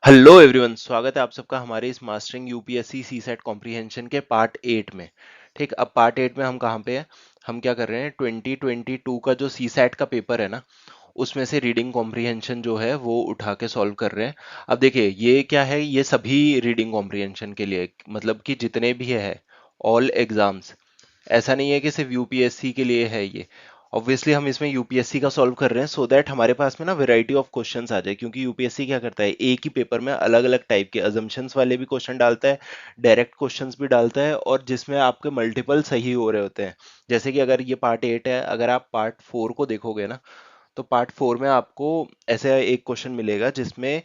Hello everyone, स्वागत है आप सबका हमारे इस मास्टरिंग यूपीएससी सीसेट कॉम्प्रिहेंशन के पार्ट 8 में। ठीक, अब पार्ट 8 में हम कहाँ पे हैं? हम क्या कर रहे हैं, 2022 का जो सीसेट का पेपर है ना, उसमें से रीडिंग कॉम्प्रिहेंशन जो है वो उठा के सॉल्व कर रहे हैं। अब देखिए ये क्या है, ये सभी रीडिंग कॉम्प्रिहेंशन के लिए, मतलब कि जितने भी है, ऑल एग्जाम्स। ऐसा नहीं है कि सिर्फ यूपीएससी के लिए है ये। ऑब्वियसली हम इसमें यूपीएससी का सॉल्व कर रहे हैं सो दैट हमारे पास में ना वैरायटी ऑफ क्वेश्चंस आ जाए, क्योंकि यूपीएससी क्या करता है, एक ही पेपर में अलग अलग टाइप के अजम्पशंस वाले भी क्वेश्चन डालता है, डायरेक्ट क्वेश्चंस भी डालता है, और जिसमें आपके मल्टीपल सही हो रहे होते हैं। जैसे कि अगर ये पार्ट 8 है, अगर आप पार्ट 4 को देखोगे ना, तो पार्ट 4 में आपको ऐसे एक क्वेश्चन मिलेगा जिसमें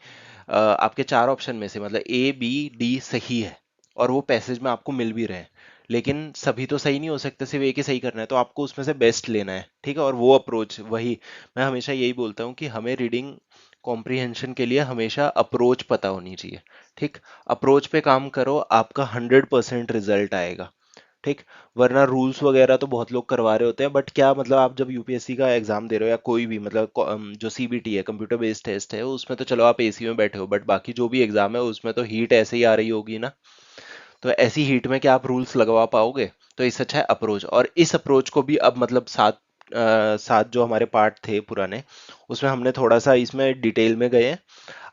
आपके चार ऑप्शन में से मतलब ए बी डी सही है, और वो पैसेज में आपको मिल भी रहे हैं, लेकिन सभी तो सही नहीं हो सकते, सिर्फ एक ही सही करना है, तो आपको उसमें से बेस्ट लेना है। ठीक है, और वो अप्रोच वही, मैं हमेशा यही बोलता हूँ कि हमें रीडिंग कॉम्प्रिहेंशन के लिए हमेशा अप्रोच पता होनी चाहिए। ठीक, अप्रोच पे काम करो, आपका 100% रिजल्ट आएगा। ठीक, वरना रूल्स वगैरह तो बहुत लोग करवा रहे होते हैं, बट क्या मतलब आप जब यूपीएससी का एग्जाम दे रहे हो या कोई भी मतलब जो सीबीटी है, कंप्यूटर बेस्ड टेस्ट है, उसमें तो चलो आप एसी में बैठे हो, बट बाकी जो भी एग्जाम है उसमें तो हीट ऐसे ही आ रही होगी ना। तो ऐसी हीट में क्या आप रूल्स लगवा पाओगे? तो इससे अच्छा है अप्रोच, और इस अप्रोच को भी अब मतलब सात जो हमारे पार्ट थे पुराने, उसमें हमने थोड़ा सा इसमें डिटेल में गए हैं।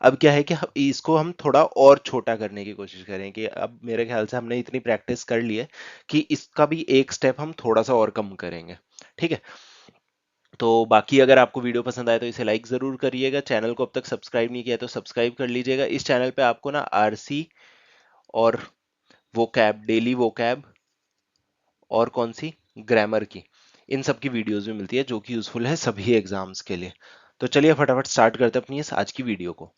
अब क्या है कि इसको हम थोड़ा और छोटा करने की कोशिश करें, कि अब मेरे ख्याल से हमने इतनी प्रैक्टिस कर ली है कि इसका भी एक स्टेप हम थोड़ा सा और कम करेंगे। ठीक है, तो बाकी अगर आपको वीडियो पसंद आए तो इसे लाइक जरूर करिएगा, चैनल को अब तक सब्सक्राइब नहीं किया तो सब्सक्राइब कर लीजिएगा। इस चैनल पे आपको ना आरसी और वो कैब डेली वो कैब और कौन सी, ग्रामर की, इन सब की वीडियोस भी मिलती है जो कि यूजफुल है सभी एग्जाम्स के लिए। तो चलिए फटाफट स्टार्ट करते हैं अपनी इस आज की वीडियो को।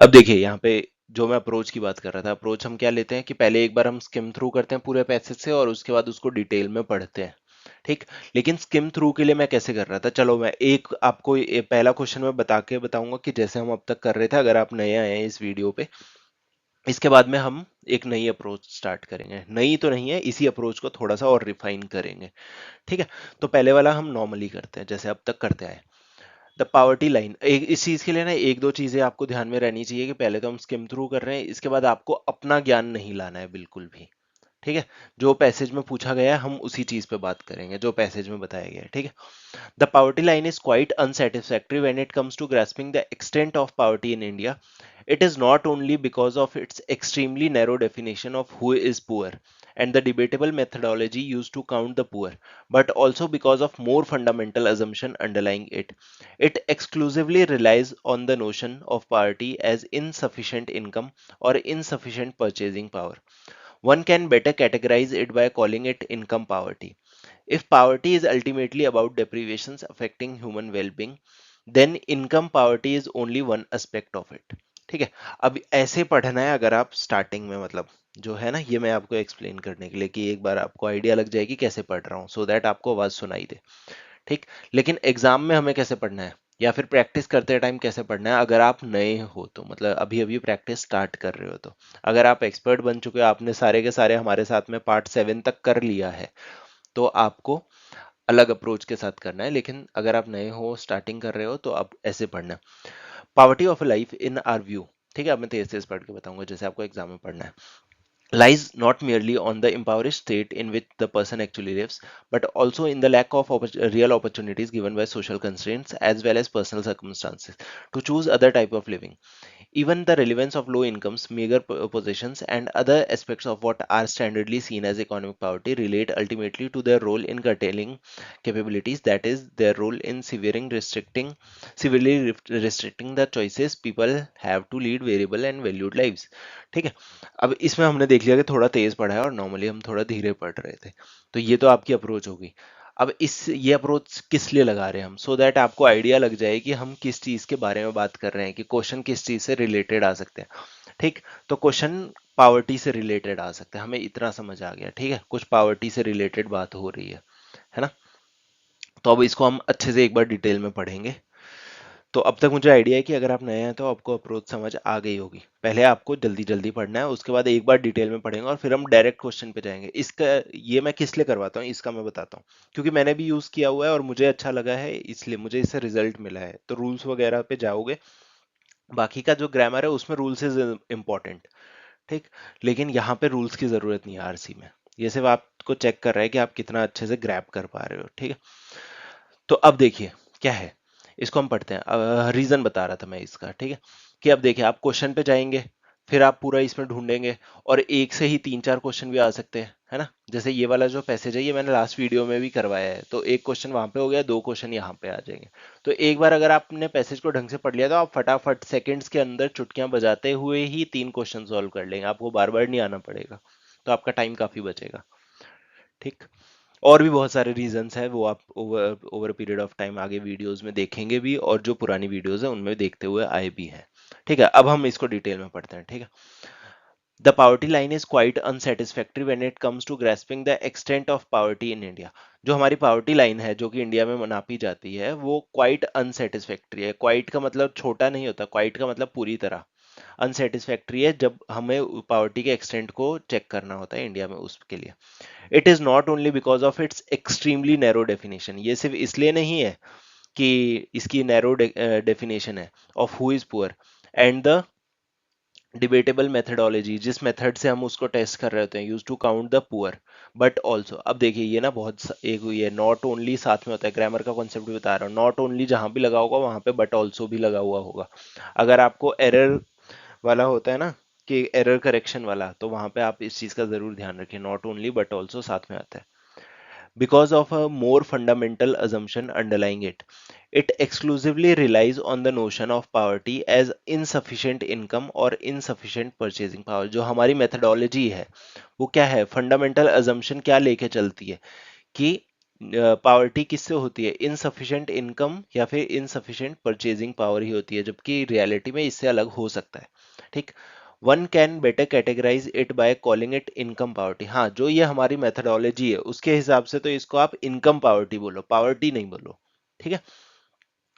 अब देखिए यहाँ पे जो मैं अप्रोच की बात कर रहा था, अप्रोच हम क्या लेते हैं कि पहले एक बार हम स्किम थ्रू करते हैं पूरे पैसेज से, और उसके बाद उसको डिटेल में पढ़ते हैं। ठीक, लेकिन स्किम थ्रू के लिए मैं कैसे कर रहा था, चलो मैं एक आपको पहला क्वेश्चन में बता के बताऊंगा कि जैसे हम अब तक कर रहे थे, अगर आप नए आए हैं इस वीडियो पे। इसके बाद में हम एक नई अप्रोच स्टार्ट करेंगे, नई तो नहीं है, इसी अप्रोच को थोड़ा सा और रिफाइन करेंगे। ठीक है, तो पहले वाला हम नॉर्मली करते हैं जैसे अब तक करते आए। द पावर्टी लाइन, एक इस चीज के लिए ना एक दो चीजें आपको ध्यान में रहनी चाहिए, कि पहले तो हम स्किम थ्रू कर रहे हैं, इसके बाद आपको अपना ज्ञान नहीं लाना है बिल्कुल भी। ठीक है, जो पैसेज में पूछा गया है हम उसी चीज पे बात करेंगे जो पैसेज में बताया गया है। ठीक है, the poverty line is quite unsatisfactory when it comes to grasping the extent of poverty in India. It is not only because of its extremely narrow definition of who is poor and the debatable methodology used to count the poor, but also because of more fundamental assumption underlying it. It exclusively relies on the notion of poverty as insufficient income or insufficient purchasing power. One can better categorize it by calling it income poverty. If poverty is ultimately about deprivations affecting human well-being, then income poverty is only one aspect of it. ठीक है, अब ऐसे पढ़ना है अगर आप starting में, मतलब जो है ना, ये मैं आपको एक्सप्लेन करने के लिए कि एक बार आपको आइडिया लग जाएगी कैसे पढ़ रहा हूँ, सो दैट आपको आवाज सुनाई दे। ठीक, लेकिन एग्जाम में हमें कैसे पढ़ना है या फिर प्रैक्टिस करते टाइम कैसे पढ़ना है, अगर आप नए हो तो मतलब अभी अभी प्रैक्टिस स्टार्ट कर रहे हो तो। अगर आप एक्सपर्ट बन चुके हो, आपने सारे के सारे हमारे साथ में पार्ट 7 तक कर लिया है, तो आपको अलग अप्रोच के साथ करना है, लेकिन अगर आप नए हो, स्टार्टिंग कर रहे हो, तो आप ऐसे पढ़ना। Poverty of life in our view, ठीक है, अब मैं तेज तेज पढ़ के बताऊंगा जैसे आपको एग्जाम में पढ़ना है, lies not merely on the impoverished state in which the person actually lives, but also in the lack of real opportunities given by social constraints as well as personal circumstances to choose other type of living. Even the relevance of low incomes, meager positions, and other aspects of what are standardly seen as economic poverty relate ultimately to their role in curtailing capabilities, that is, their role in severely restricting the choices people have to lead variable and valued lives. ठीक है, अब इसमें हमने देख लिया कि थोड़ा तेज पढ़ा है और नॉर्मली हम थोड़ा धीरे पढ़ रहे थे। तो ये तो आपकी अप्रोच होगी। अब इस ये अप्रोच किस लिए लगा रहे हैं हम, सो दैट आपको आइडिया लग जाए कि हम किस चीज के बारे में बात कर रहे हैं, कि क्वेश्चन किस चीज से रिलेटेड आ सकते हैं। ठीक, तो क्वेश्चन पावर्टी से रिलेटेड आ सकते हैं, हमें इतना समझ आ गया। ठीक है, कुछ पावर्टी से रिलेटेड बात हो रही है ना। तो अब इसको हम अच्छे से एक बार डिटेल में पढ़ेंगे। तो अब तक मुझे आइडिया है कि अगर आप नए हैं तो आपको अप्रोच समझ आ गई होगी। पहले आपको जल्दी जल्दी पढ़ना है, उसके बाद एक बार डिटेल में पढ़ेंगे और फिर हम डायरेक्ट क्वेश्चन पे जाएंगे। इसका ये मैं किस लिए करवाता हूँ इसका मैं बताता हूँ, क्योंकि मैंने भी यूज किया हुआ है और मुझे अच्छा लगा है, इसलिए मुझे इससे रिजल्ट मिला है। तो रूल्स वगैरह पे जाओगे बाकी का जो ग्रामर है उसमें रूल्स इज इम्पोर्टेंट, ठीक। लेकिन यहाँ पे रूल्स की जरूरत नहीं है आरसी में, ये सिर्फ आपको चेक कर रहा है कि आप कितना अच्छे से ग्रैब कर पा रहे हो, ठीक है। तो अब देखिए क्या है, इसको हम पढ़ते हैं। रीजन बता रहा था मैं इसका, ठीक है। कि अब देखिए आप क्वेश्चन पे जाएंगे, फिर आप पूरा इसमें ढूंढेंगे, और एक से ही तीन चार क्वेश्चन भी आ सकते हैं, है ना। जैसे ये वाला जो पैसेज है ये मैंने लास्ट वीडियो में भी करवाया है, तो एक क्वेश्चन वहां पे हो गया, दो क्वेश्चन यहाँ पे आ जाएंगे। तो एक बार अगर आपने पैसेज को ढंग से पढ़ लिया तो आप फटाफट सेकंड्स के अंदर चुटकियां बजाते हुए ही तीन क्वेश्चन सॉल्व कर लेंगे, आपको बार बार नहीं आना पड़ेगा, तो आपका टाइम काफी बचेगा, ठीक। और भी बहुत सारे रीजंस हैं, वो आप over over period of time आगे वीडियोस में देखेंगे भी, और जो पुरानी वीडियोस है उनमें देखते हुए आए भी हैं, ठीक है। अब हम इसको डिटेल में पढ़ते हैं, ठीक है। The poverty line is quite unsatisfactory when it comes to grasping the extent of poverty in India. जो हमारी पावर्टी लाइन है जो कि इंडिया में नापी जाती है वो क्वाइट अनसेटिस्फैक्ट्री है। क्वाइट का मतलब छोटा नहीं होता, क्वाइट का मतलब पूरी तरह। अनसेटिस्फैक्ट्री है जब हमें पावर्टी के एक्सटेंट को चेक करना होता है इंडिया में, उसके लिए। It is not only because of its extremely narrow definition, ये सिर्फ इसलिए नहीं है कि इसकी नैरो डेफिनेशन है of who is poor, and the debatable methodology, जिस मेथड से हम उसको टेस्ट कर रहे होते हैं, use to count the poor, but also. अब देखिए ये ना बहुत एक हुई है, नॉट ओनली साथ में होता है, ग्रामर का कॉन्सेप्ट भी बता रहा हूँ, नॉट ओनली जहां भी लगा होगा वहां पे बट ऑल्सो भी लगा हुआ होगा। अगर आपको एरर वाला होता है ना, कि एरर करेक्शन वाला, तो वहां पे आप इस चीज का जरूर ध्यान रखिए, नॉट ओनली बट ऑल्सो साथ में आता है। Because of a more fundamental assumption underlying it. It exclusively relies on the notion of poverty as insufficient income or insufficient purchasing power. जो हमारी methodology है वो क्या है, फंडामेंटल assumption क्या लेके चलती है कि पावर्टी किससे होती है, इनसफिशिएंट इनकम या फिर इनसफिशिएंट परचेजिंग पावर ही होती है, जबकि रियलिटी में इससे अलग हो सकता है, ठीक। One can better categorise it by calling it income poverty. हाँ, जो ये हमारी मेथडोलॉजी है उसके हिसाब से तो इसको आप इनकम पावर्टी बोलो, पावर्टी नहीं बोलो, ठीक है।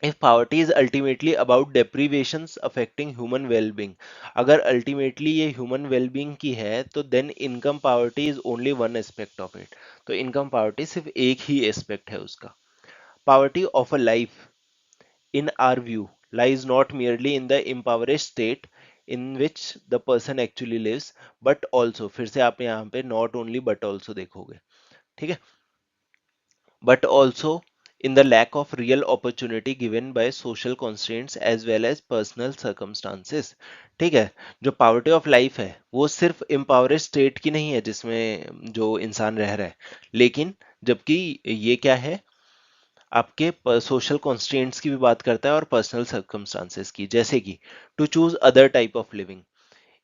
if poverty is ultimately about deprivations affecting human well-being, अगर ultimately ये human well-being की है तो then income poverty is only one aspect of it, तो income poverty सिर्फ एक ही aspect है उसका। Poverty of a life in our view lies not merely in the impoverished state in which the person actually lives, but also, फिर से आप यहाँ पे not only but also देखोगे, ठीक है, but also in the lack of real opportunity given by social constraints as well as personal circumstances, ठीक है। जो पावर्टी ऑफ लाइफ है वो सिर्फ एम्पावरेज स्टेट की नहीं है जिसमें जो इंसान रह रहा है, लेकिन जबकि ये क्या है, आपके सोशल कॉन्स्ट्रेंट्स की भी बात करता है और पर्सनल सर्कमस्टांसेस की, जैसे कि to choose other type of living,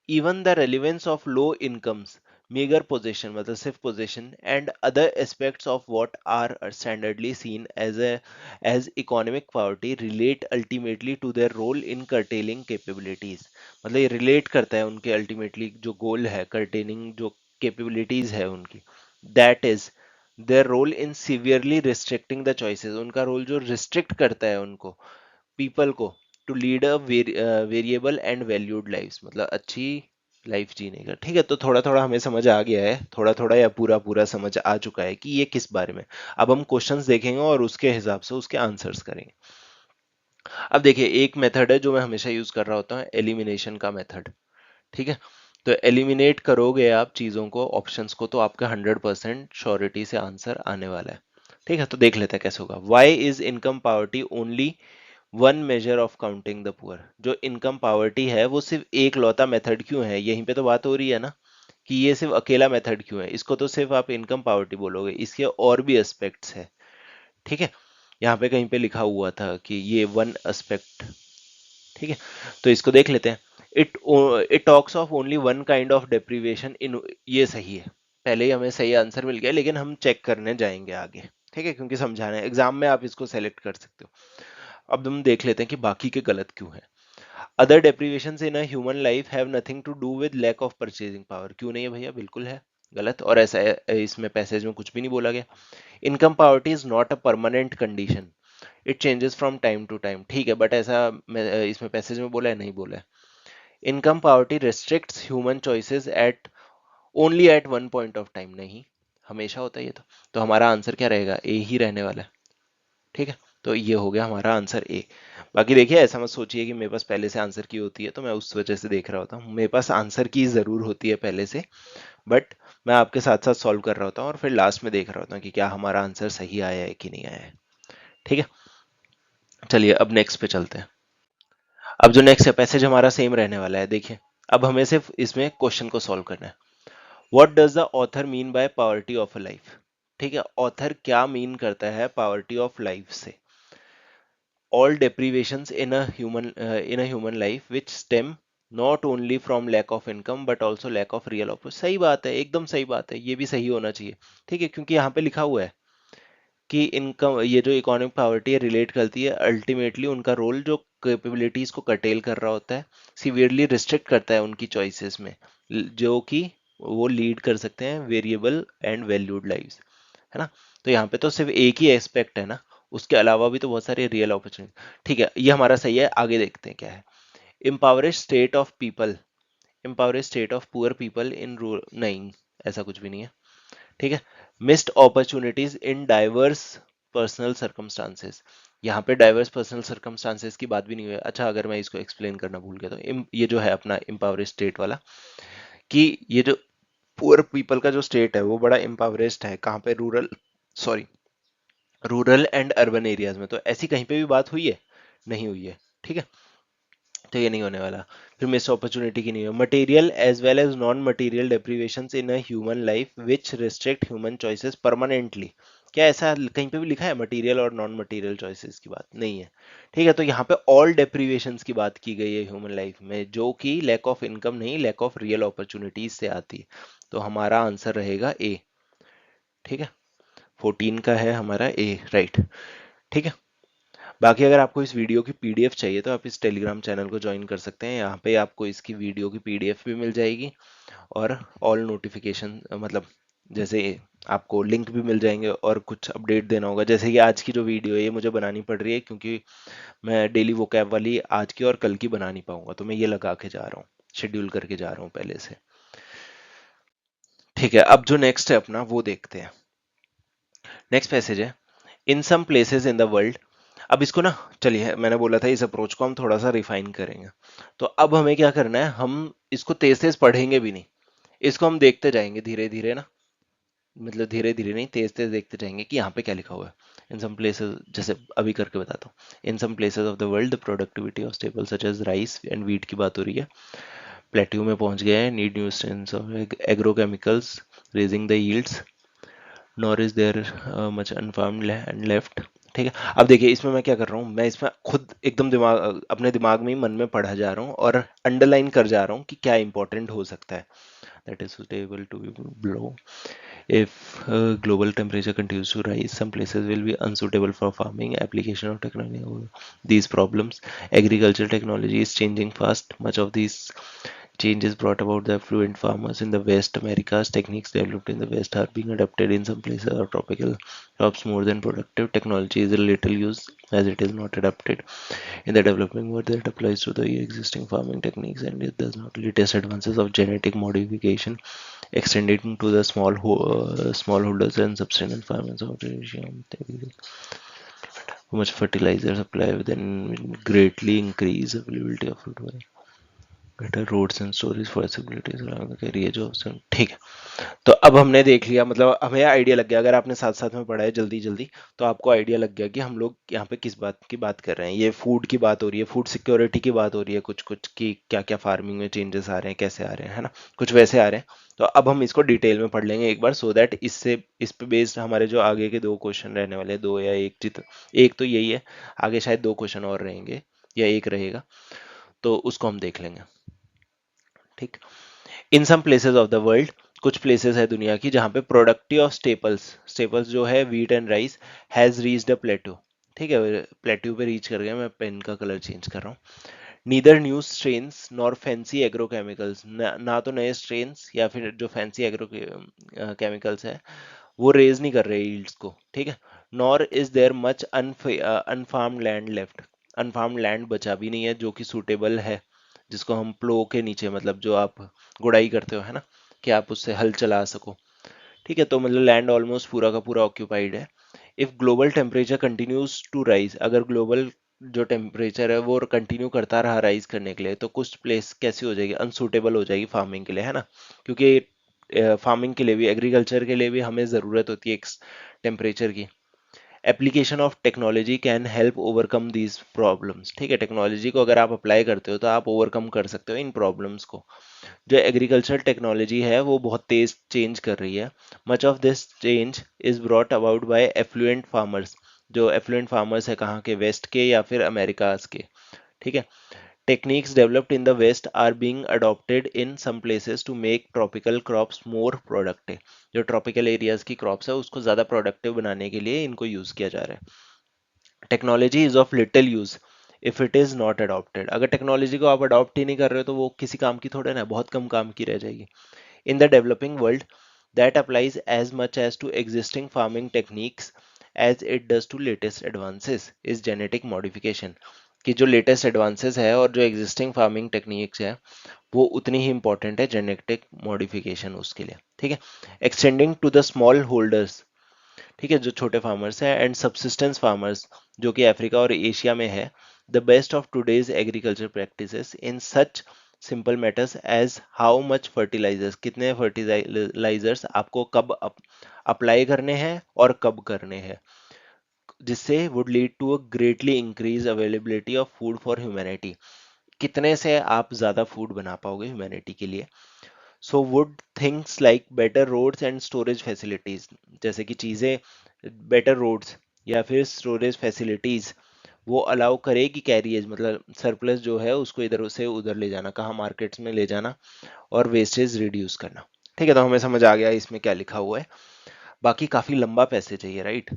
even the relevance of low incomes, meager possession मतलब सिर्फ possession, and other aspects of what are standardly seen as economic poverty relate ultimately to their role in curtailing capabilities। मतलब ये relate करता है उनके ultimately जो goal है, curtailing जो capabilities है उनकी, that is their role in severely restricting the choices, उनका रोल जो restrict करता है उनको, पीपल को, to lead a variable and valued life, मतलब अच्छी लाइफ जीने का, ठीक है। तो थोड़ा थोड़ा हमें समझ आ गया है, थोड़ा थोड़ा या पूरा पूरा समझ आ चुका है कि ये किस बारे में। अब हम क्वेश्चंस देखेंगे और उसके हिसाब से उसके आंसर्स करेंगे। अब देखिए एक मेथड है जो मैं हमेशा यूज कर रहा होता हूँ, एलिमिनेशन का मेथड, ठीक है। तो एलिमिनेट करोगे आप चीजों को, ऑप्शंस को, तो आपका 100% श्योरिटी से आंसर आने वाला है, ठीक है। तो देख लेते हैं कैसे होगा। Why is income poverty only one measure of counting the poor. जो इनकम पावर्टी है वो सिर्फ एक लौता मेथड क्यों है, यहीं पे तो बात हो रही है ना, कि ये सिर्फ अकेला मेथड क्यों है, इसको तो सिर्फ आप इनकम पावर्टी बोलोगे, इसके और भी एस्पेक्ट्स है, ठीक है। यहाँ पे कहीं पे लिखा हुआ था कि ये वन एस्पेक्ट, ठीक है। तो इसको देख लेते हैं। It it talks of only one kind of deprivation in, ये सही है, पहले ही हमें सही आंसर मिल गया, लेकिन हम चेक करने जाएंगे आगे, ठीक है, क्योंकि समझाना है, एग्जाम में आप इसको सेलेक्ट कर सकते हो। अब हम देख लेते हैं कि बाकी के गलत क्यों है। Other deprivations in a human life have nothing to do with lack of purchasing power, क्यों नहीं है भैया, बिल्कुल है, गलत। और ऐसा इसमें पैसेज में कुछ भी नहीं बोला गया। Income poverty is not a permanent condition, it changes from time to time, ठीक है, बट ऐसा इसमें पैसेज में बोला है, नहीं बोला है। Income poverty restricts human choices at only at one point of time, नहीं, हमेशा होता है ये तो हमारा आंसर क्या रहेगा, ए ही रहने वाला है, ठीक है। तो ये हो गया हमारा आंसर ए। बाकी देखिए ऐसा मत सोचिए कि मेरे पास पहले से आंसर की होती है तो मैं उस वजह से देख रहा होता हूँ, मेरे पास आंसर की जरूर होती है पहले से, बट मैं आपके साथ साथ सॉल्व कर रहा होता हूँ और फिर लास्ट में देख रहा होता हूँ कि क्या हमारा आंसर सही आया है कि नहीं आया है। ठीक है, चलिए अब नेक्स्ट पे चलते हैं। अब जो नेक्स्ट है पैसेज हमारा सेम रहने वाला है। देखिए अब हमें सिर्फ इसमें क्वेश्चन को सॉल्व करना है। What does the author mean by poverty of a life. ठीक है, ऑथर क्या मीन करता है पावर्टी ऑफ लाइफ से? all deprivations in a human life which stem not only from lack of income but also lack of real opportunity। सही बात है, एकदम सही बात है, ये भी सही होना चाहिए। ठीक है, क्योंकि यहाँ पे लिखा हुआ है कि इनकम, ये जो इकोनॉमिक पॉवर्टी है रिलेट करती है अल्टीमेटली उनका रोल जो कैपेबिलिटीज को कटेल कर रहा होता है, सिवियरली रिस्ट्रिक्ट करता है उनकी चॉइसेस में, जो कि वो लीड कर सकते हैं वेरिएबल एंड वैल्यूड लाइव्स, है ना। तो यहाँ पे तो सिर्फ एक ही एस्पेक्ट है ना, उसके अलावा भी तो बहुत सारे रियल अपॉर्चुनिटी। ठीक है, ये हमारा सही है, आगे देखते हैं क्या है। Impoverished state of people, impoverished state of poor people in rural, नहीं ऐसा कुछ भी नहीं है। ठीक है, missed opportunities in diverse personal circumstances, यहाँ पे डाइवर्स पर्सनल सर्कमस्टांसेस की बात भी नहीं हुई है। अच्छा अगर मैं इसको एक्सप्लेन करना भूल गया तो ये जो है अपना एम्पावरेज स्टेट वाला, कि ये जो पुअर पीपल का जो स्टेट है वो बड़ा एम्पावरेज्ड है कहाँ पे, rural, sorry, rural and urban areas में। तो ऐसी कहीं पे भी बात हुई है? नहीं हुई है। ठीक है, तो ये नहीं होने वाला। फिर मिस अपॉर्चुनिटी की नहीं है। Material as well as non material deprivations in a human life which restrict human choices permanently. क्या ऐसा कहीं पे भी लिखा है मटेरियल और नॉन मटेरियल चॉइसेस की बात? नहीं है। ठीक है, तो यहाँ पे ऑल डेप्रिवेशंस की बात की गई है ह्यूमन लाइफ में, जो कि लैक ऑफ इनकम नहीं, लैक ऑफ रियल अपॉर्चुनिटीज से आती है। तो हमारा आंसर रहेगा ए। ठीक है, 14 का है हमारा ए, राइट। ठीक है, बाकी अगर आपको इस वीडियो की पीडीएफ चाहिए तो आप इस टेलीग्राम चैनल को ज्वाइन कर सकते हैं, यहाँ पे आपको इसकी वीडियो की पीडीएफ भी मिल जाएगी और ऑल नोटिफिकेशन, मतलब जैसे आपको लिंक भी मिल जाएंगे, और कुछ अपडेट देना होगा जैसे कि आज की जो वीडियो है ये मुझे बनानी पड़ रही है क्योंकि मैं डेली वो कैब वाली आज की और कल की बना नहीं पाऊंगा, तो मैं ये लगा के जा रहा हूँ, शेड्यूल करके जा रहा हूँ पहले से। ठीक है, अब जो नेक्स्ट है अपना वो देखते हैं। नेक्स्ट पैसेज है, in some places in the world. अब इसको ना, चलिए मैंने बोला था इस अप्रोच को हम थोड़ा सा रिफाइन करेंगे। तो अब हमें क्या करना है, हम इसको तेज तेज पढ़ेंगे भी नहीं, इसको हम देखते जाएंगे धीरे धीरे ना, मतलब धीरे धीरे नहीं, तेज तेज देखते जाएंगे कि यहाँ पे क्या लिखा हुआ है। इन सम प्लेसेस, जैसे अभी करके बताता हूँ, in some places of the world the productivity of staple such as rice and wheat की बात हो रही है, प्लेट्यू में पहुंच गए हैं, need new strains of agrochemicals raising the yields, nor is there much unfarmed land left. ठीक है, अब देखिए इसमें मैं क्या कर रहा हूँ, मैं इसमें खुद एकदम अपने दिमाग में ही मन में पढ़ा जा रहा हूँ और अंडरलाइन कर जा रहा हूँ कि क्या इंपॉर्टेंट हो सकता है। That is suitable to be blow if global temperature continues to rise, some places will be unsuitable for farming. Application of technology, these problems, agricultural technology is changing fast. Much of these changes brought about the affluent farmers in the West. America's techniques developed in the West are being adapted in some places are tropical crops more than productive. Technology is a little used as it is not adapted in the developing world that applies to the existing farming techniques, and it does not. Latest advances of genetic modification extending to the smallholders and subsistence farmers of Asia. Too much fertilizer supply then greatly increase availability of food. Better roads and storage facilities करिए जो option. ठीक है, तो अब हमने देख लिया, मतलब हमें आइडिया लग गया, अगर आपने साथ साथ में पढ़ा है जल्दी जल्दी तो आपको आइडिया लग गया कि हम लोग यहाँ पे किस बात की बात कर रहे हैं। ये फूड की बात हो रही है, फूड सिक्योरिटी की बात हो रही है, कुछ कुछ कि क्या क्या फार्मिंग में चेंजेस आ रहे हैं, कैसे आ रहे हैं, है ना, कुछ वैसे आ रहे हैं। तो अब हम इसको डिटेल में पढ़ लेंगे एक बार, सो दैट इससे इस पे बेस्ड हमारे जो आगे के दो क्वेश्चन रहने वाले हैं, दो या एक, जित एक तो यही है, आगे शायद दो क्वेश्चन और रहेंगे या एक रहेगा, तो उसको हम देख लेंगे। ठीक, in some places of the world, कुछ प्लेसेस है दुनिया की जहां पे प्रोडक्टिव ऑफ स्टेपल्स, स्टेपल्स जो है wheat and rice, has reached a प्लेटू। ठीक है, प्लेट्यू पे रीच कर गया, मैं पेन का कलर चेंज कर रहा हूँ। Neither new strains nor fancy agrochemicals, ना तो नए स्ट्रेन्स या फिर जो फैंसी एग्रो केमिकल्स है वो रेज नहीं कर रहे यील्ड्स को। ठीक है, nor is there much unfarmed land left, unfarmed land बचा भी नहीं है जो कि सूटेबल है, जिसको हम प्लो के नीचे, मतलब जो आप गुड़ाई करते हो है ना, कि आप उससे हल चला सको। ठीक है, तो मतलब लैंड ऑलमोस्ट पूरा का पूरा ऑक्यूपाइड है। If global temperature continues to rise, अगर ग्लोबल जो टेम्परेचर है वो कंटिन्यू करता रहा राइज करने के लिए, तो कुछ प्लेस कैसी हो जाएगी, अनसूटेबल हो जाएगी फार्मिंग के लिए, है ना। क्योंकि फार्मिंग के लिए भी, एग्रीकल्चर के लिए भी हमें ज़रूरत होती है एक टेम्परेचर की। Application of technology can help overcome these problems. ठीक है, टेक्नोलॉजी को अगर आप अप्लाई करते हो तो आप ओवरकम कर सकते हो इन प्रॉब्लम्स को। जो एग्रीकल्चर टेक्नोलॉजी है वो बहुत तेज चेंज कर रही है। Much of this change is brought about by affluent farmers. जो एफ्लुएंट फार्मर्स है कहाँ के, वेस्ट के या फिर अमेरिकाज के। ठीक है, techniques developed in the west are being adopted in some places to make tropical crops more productive. जो ट्रॉपिकल एरियाज की क्रॉप्स है उसको ज़्यादा प्रोडक्टिव बनाने के लिए इनको यूज़ किया जा रहा है। Technology is of little use if it is not adopted. अगर टेक्नोलॉजी को आप अडॉप्ट ही नहीं कर रहे हो तो वो किसी काम की थोड़े ना, बहुत कम काम की रह जाएगी। In the developing world that applies as much as to existing farming techniques as it does to latest advances is genetic modification. कि जो लेटेस्ट एडवांसेस है और जो एग्जिस्टिंग फार्मिंग टेक्निक्स है वो उतनी ही इंपॉर्टेंट है जेनेटिक मॉडिफिकेशन उसके लिए। ठीक है, extending to the small holders. ठीक है, जो छोटे फार्मर्स हैं एंड सबसिस्टेंस फार्मर्स जो कि अफ्रीका और एशिया में है। The best of today's agriculture practices in such simple matters as how much fertilizers, कितने फर्टिलाइजर्स आपको कब अप्लाई करने हैं और कब करने हैं, जिससे would lead to a greatly increase availability of food for humanity. कितने से आप ज़्यादा फूड बना पाओगे ह्यूमैनिटी के लिए। So would things like better roads and storage facilities, जैसे कि चीज़ें, बेटर रोड्स या फिर स्टोरेज फैसिलिटीज वो अलाउ करेगी कैरियज, मतलब सरप्लस जो है उसको इधर से उधर ले जाना, कहाँ मार्केट्स में ले जाना और वेस्टेज रिड्यूस करना। ठीक है, तो हमें समझ आ गया इसमें क्या लिखा हुआ है। बाकी काफ़ी लंबा पैसेज है ये, राइट।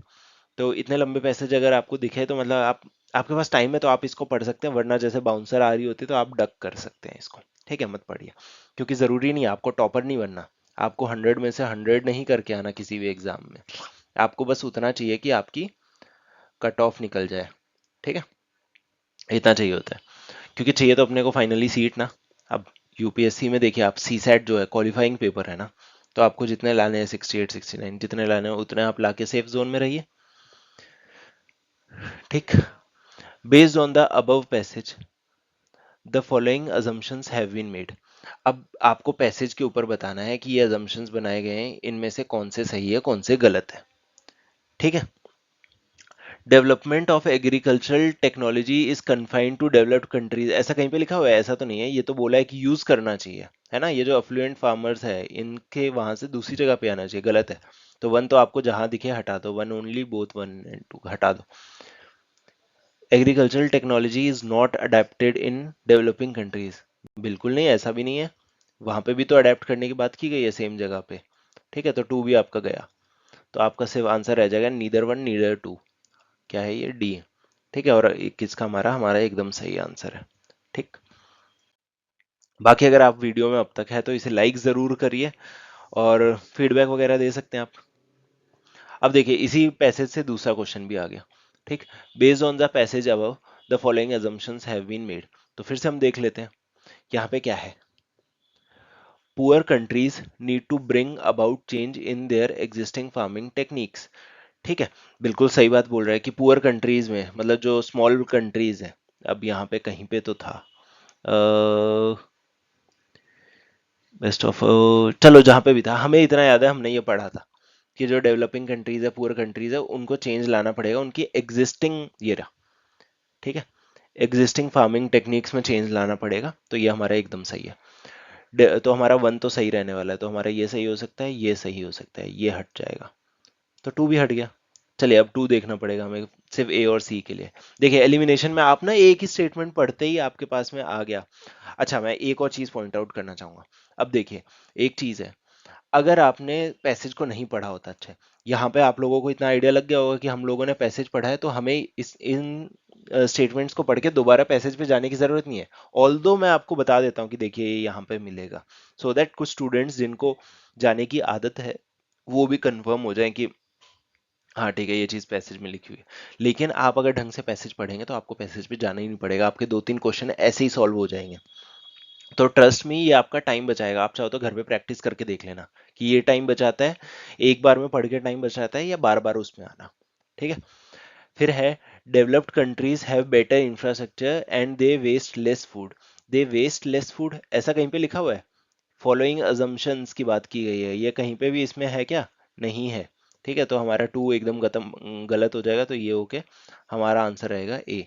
तो इतने लंबे पैसेज अगर आपको दिखे तो मतलब आप, आपके पास टाइम है तो आप इसको पढ़ सकते हैं, वरना जैसे बाउंसर आ रही होती है तो आप डक कर सकते हैं इसको। ठीक है, मत पढ़िए, क्योंकि ज़रूरी नहीं है आपको टॉपर नहीं बनना। आपको 100 में से 100 नहीं करके आना किसी भी एग्जाम में। आपको बस उतना चाहिए कि आपकी कट ऑफ निकल जाए। ठीक है, इतना चाहिए होता है, क्योंकि चाहिए तो अपने को फाइनली सीट ना। अब यूपीएससी में देखिए आप, सी सेट जो है क्वालिफाइंग पेपर है ना, तो आपको जितने लाने हैं 68 69 जितने लाने हैं उतने आप लाके सेफ जोन में रहिए। ठीक, based on the above passage the following assumptions have been made. अब आपको पैसेज के ऊपर बताना है कि ये assumptions बनाए गए हैं, इनमें से कौन से सही है कौन से गलत है। ठीक है, development of agricultural technology is confined to developed countries, ऐसा कहीं पे लिखा हुआ है? ऐसा तो नहीं है, ये तो बोला है कि यूज करना चाहिए, है ना। ये जो अफ्लुएंट फार्मर्स है इनके वहां से दूसरी जगह पे आना चाहिए, गलत है। तो वन तो आपको जहां दिखे हटा दो, one only, both one and two हटा दो। Agricultural technology is not adapted in developing countries, बिल्कुल नहीं, ऐसा भी नहीं है। वहां पे भी तो अडेप्ट करने की बात की गई है सेम जगह पे। ठीक है, तो टू भी आपका गया, तो आपका सिर्फ आंसर रह जाएगा नीदर वन नीदर टू। क्या है ये, डी। ठीक है, और किसका, हमारा हमारा एकदम सही आंसर है। ठीक, बाकी अगर आप वीडियो में अब तक है तो इसे लाइक जरूर करिए और फीडबैक वगैरह दे सकते हैं आप। अब देखिए इसी पैसेज से दूसरा क्वेश्चन भी आ गया। ठीक, based on the passage above the following assumptions have been made. तो फिर से हम देख लेते हैं यहाँ पे क्या है। Poor countries need to bring about change in their existing farming techniques. ठीक है, बिल्कुल सही बात बोल रहा है कि पुअर कंट्रीज में मतलब जो स्मॉल कंट्रीज है। अब यहाँ पे कहीं पे तो था बेस्ट ऑफ, चलो जहाँ पे भी था, हमें इतना याद है हमने ये पढ़ा था कि जो डेवलपिंग कंट्रीज है, पुअर कंट्रीज है, उनको चेंज लाना पड़ेगा उनकी एग्जिस्टिंग, ये रहा। ठीक है, एग्जिस्टिंग फार्मिंग टेक्निक्स में चेंज लाना पड़ेगा, तो ये हमारा एकदम सही है। तो हमारा वन तो सही रहने वाला है, तो हमारा ये सही हो सकता है, ये सही हो सकता है, ये हट जाएगा, तो टू भी हट गया। चलिए अब टू देखना पड़ेगा हमें सिर्फ ए और सी के लिए। देखिए एलिमिनेशन में आप ना एक ही स्टेटमेंट पढ़ते ही आपके पास में आ गया। अच्छा, मैं एक और चीज पॉइंट आउट करना चाहूंगा। अब देखिए, एक चीज है, अगर आपने पैसेज को नहीं पढ़ा होता, अच्छा, यहाँ पे आप लोगों को इतना आइडिया लग गया होगा कि हम लोगों ने पैसेज पढ़ा है तो हमें इस इन स्टेटमेंट्स को पढ़ के दोबारा पैसेज पे जाने की जरूरत नहीं है। ऑल्दो मैं आपको बता देता हूँ कि देखिए ये यहाँ पे मिलेगा, सो दैट कुछ स्टूडेंट्स जिनको जाने की आदत है वो भी कंफर्म हो जाए कि हाँ ठीक है ये चीज पैसेज में लिखी हुई है। लेकिन आप अगर ढंग से पैसेज पढ़ेंगे तो आपको पैसेज पे जाना ही नहीं पड़ेगा, आपके दो तीन क्वेश्चन ऐसे ही सॉल्व हो जाएंगे। तो ट्रस्ट में ये आपका टाइम बचाएगा। आप चाहो तो घर पे प्रैक्टिस करके देख लेना कि ये टाइम बचाता है, एक बार में पढ़ के टाइम बचाता है या बार बार उसमें आना। ठीक है। फिर है developed countries have better infrastructure and they waste less food. They waste less food ऐसा कहीं पे लिखा हुआ है? फॉलोइंग अजम्पशंस की बात की गई है, ये कहीं पे भी इसमें है क्या? नहीं है। ठीक है, तो हमारा टू एकदम गलत हो जाएगा, तो ये ओके, हमारा आंसर रहेगा ए।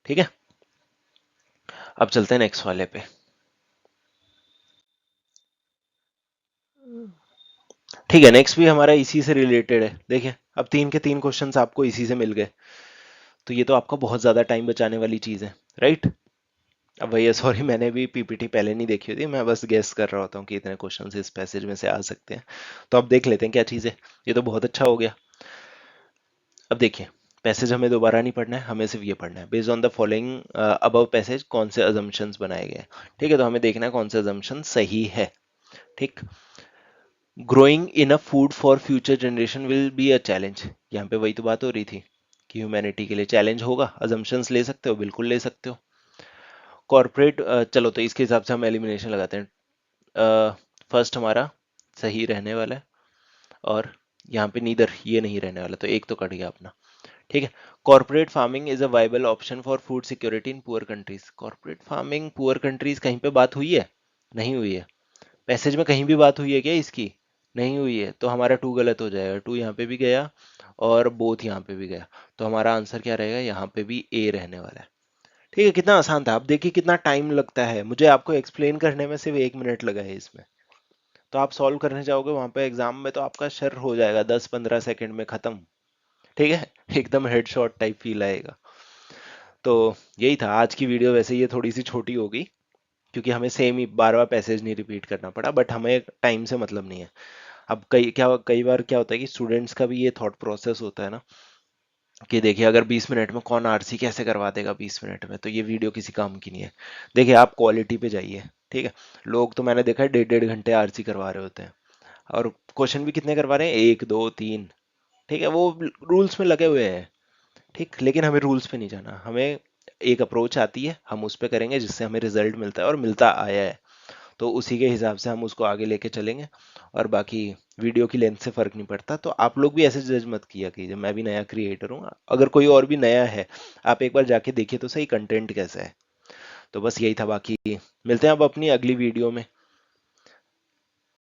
ठीक है, अब चलते हैं नेक्स्ट वाले पे। ठीक है, नेक्स्ट भी हमारा इसी से रिलेटेड है। देखिए, अब तीन के तीन क्वेश्चंस आपको इसी से मिल गए, तो ये तो आपका बहुत ज्यादा टाइम बचाने वाली चीज है, राइट? अब भैया सॉरी, मैंने भी पीपीटी पहले नहीं देखी होती, मैं बस गेस कर रहा होता हूँ कि इतने क्वेश्चन इस पैसेज में से आ सकते हैं। तो अब देख लेते हैं क्या चीज़ है। ये तो बहुत अच्छा हो गया। अब देखिए, पैसेज हमें दोबारा नहीं पढ़ना है, हमें सिर्फ ये पढ़ना है, based on the following above passage कौन से अजम्पशंस बनाए गए हैं। ठीक है, तो हमें देखना है कौन से अजम्पशन सही है। ठीक, growing enough food for future generation will be a challenge. यहाँ पे वही तो बात हो रही थी कि ह्यूमैनिटी के लिए चैलेंज होगा। अजम्पशंस ले सकते हो, बिल्कुल ले सकते हो। कॉर्पोरेट, चलो तो इसके हिसाब से हम एलिमिनेशन लगाते हैं। फर्स्ट हमारा सही रहने वाला है, और यहाँ पे नीदर, ये नहीं रहने वाला, तो एक तो कट गया अपना। ठीक है, corporate farming is a viable option for food security in poor countries. Corporate farming poor countries कहीं पे बात हुई है? नहीं हुई है। पैसेज में कहीं भी बात हुई है क्या इसकी? नहीं हुई है, तो हमारा टू गलत हो जाएगा। टू यहाँ पे भी गया और बोथ यहाँ पे भी गया, तो हमारा आंसर क्या रहेगा? यहाँ पे भी ए रहने वाला है। ठीक है, कितना आसान था। आप देखिए कितना टाइम लगता है, मुझे आपको एक्सप्लेन करने में सिर्फ 1 मिनट लगा है इसमें, तो आप सॉल्व करने जाओगे वहां पे एग्जाम में तो आपका शर हो जाएगा 10-15 सेकंड में खत्म। ठीक है, एकदम हेडशॉट टाइप फील आएगा। तो यही था आज की वीडियो। वैसे ये थोड़ी सी छोटी होगी, क्योंकि हमें सेम ही बार बार पैसेज नहीं रिपीट करना पड़ा, बट हमें टाइम से मतलब नहीं है। अब कई बार क्या होता है कि स्टूडेंट्स का भी ये थॉट प्रोसेस होता है ना, कि देखिए अगर 20 मिनट में कौन आरसी कैसे करवा देगा 20 मिनट में, तो ये वीडियो किसी काम की नहीं है। देखिए आप क्वालिटी पे जाइए। ठीक है, लोग तो मैंने देखा है 1.5-1.5 घंटे आरसी करवा रहे होते हैं, और क्वेश्चन भी कितने करवा रहे हैं? 1 2 3। ठीक है, वो रूल्स में लगे हुए हैं। ठीक, लेकिन हमें रूल्स पे नहीं जाना, हमें एक अप्रोच आती है, हम उस पे करेंगे जिससे हमें रिजल्ट मिलता है और मिलता आया है, तो उसी के हिसाब से हम उसको आगे लेके चलेंगे। और बाकी वीडियो की लेंथ से फर्क नहीं पड़ता। तो आप लोग भी ऐसे जज मत किया कीजिए, मैं भी नया क्रिएटर हूँ, अगर कोई और भी नया है आप एक बार जाके देखिए तो सही कंटेंट कैसा है। तो बस यही था, बाकी मिलते हैं अब अपनी अगली वीडियो में।